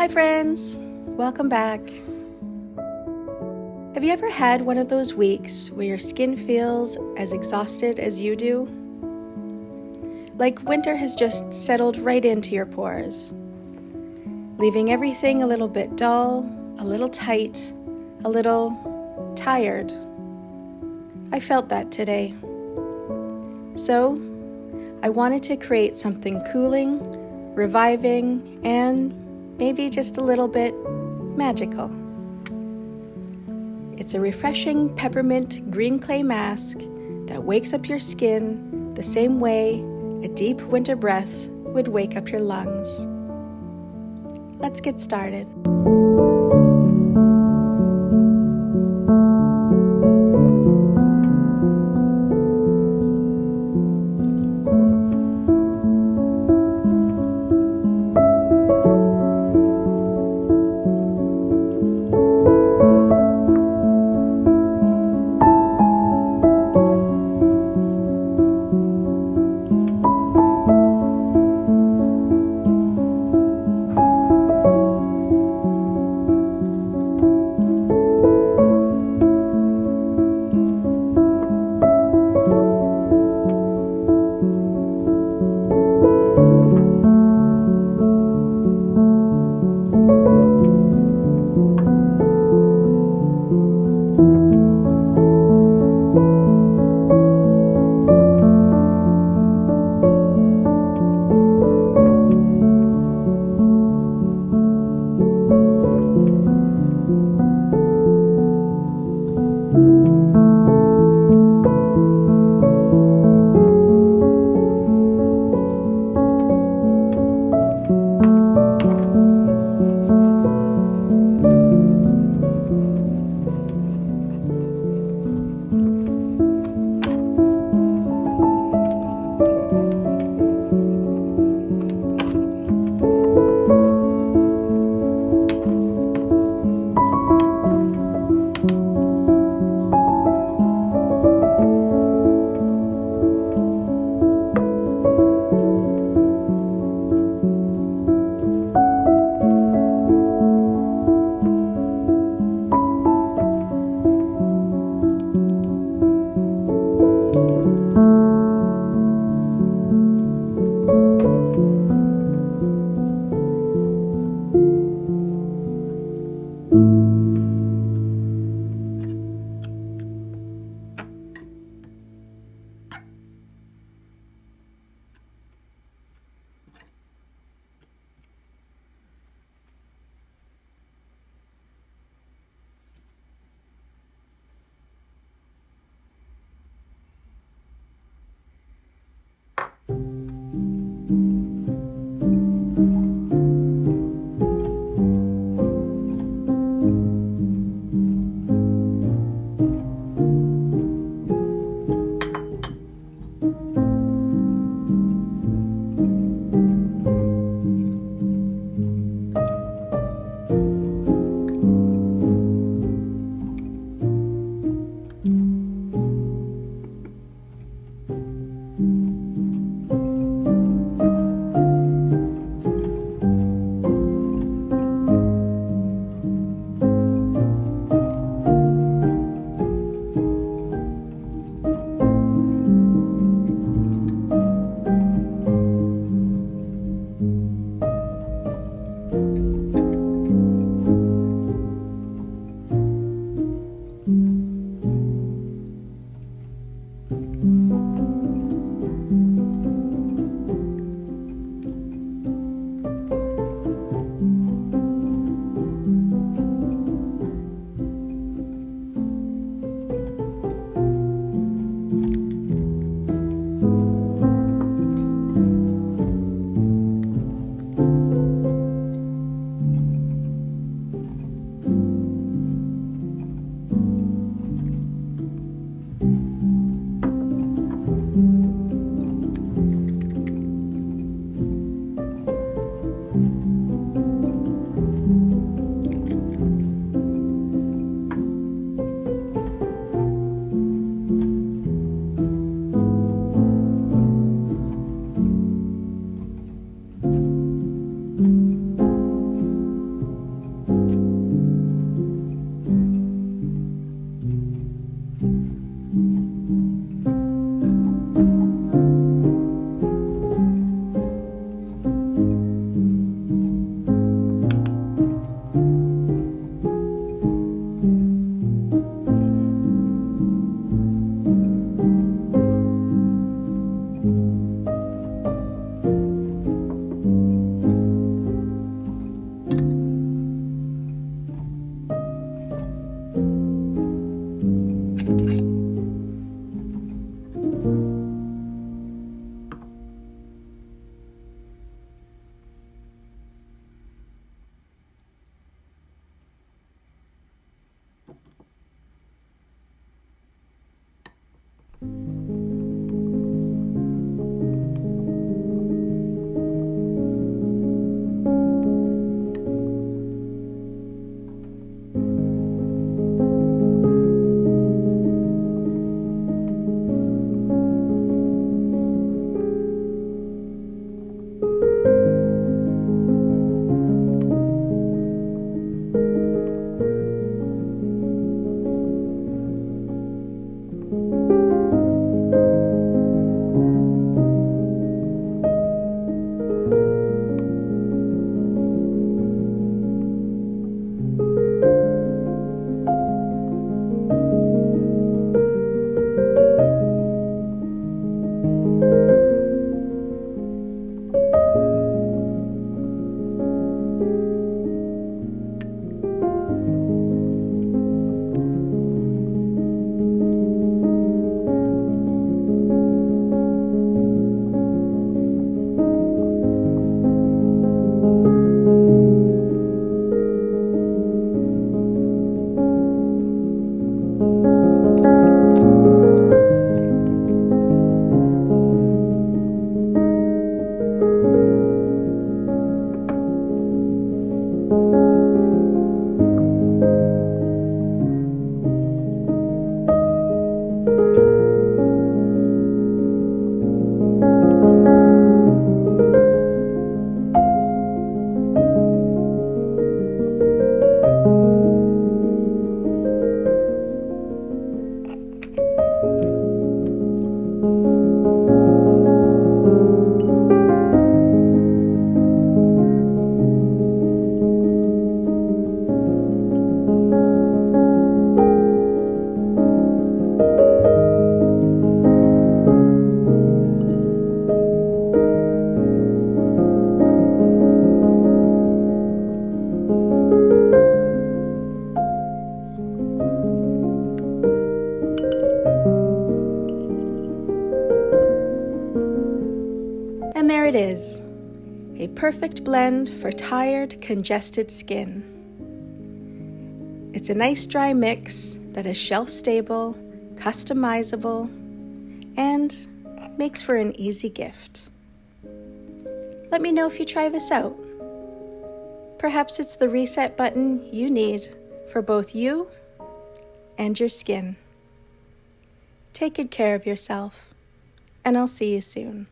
Hi friends, welcome back. Have you ever had one of those weeks where your skin feels as exhausted as you do? Like winter has just settled right into your pores, leaving everything a little bit dull, a little tight, a little tired. I felt that today. So, I wanted to create something cooling, reviving, and maybe just a little bit magical. It's a refreshing peppermint green clay mask that wakes up your skin the same way a deep winter breath would wake up your lungs. Let's get started. a perfect blend for tired, congested skin. It's a nice dry mix that is shelf-stable, customizable, and makes for an easy gift. Let me know if you try this out. Perhaps it's the reset button you need for both you and your skin. Take good care of yourself, and I'll see you soon.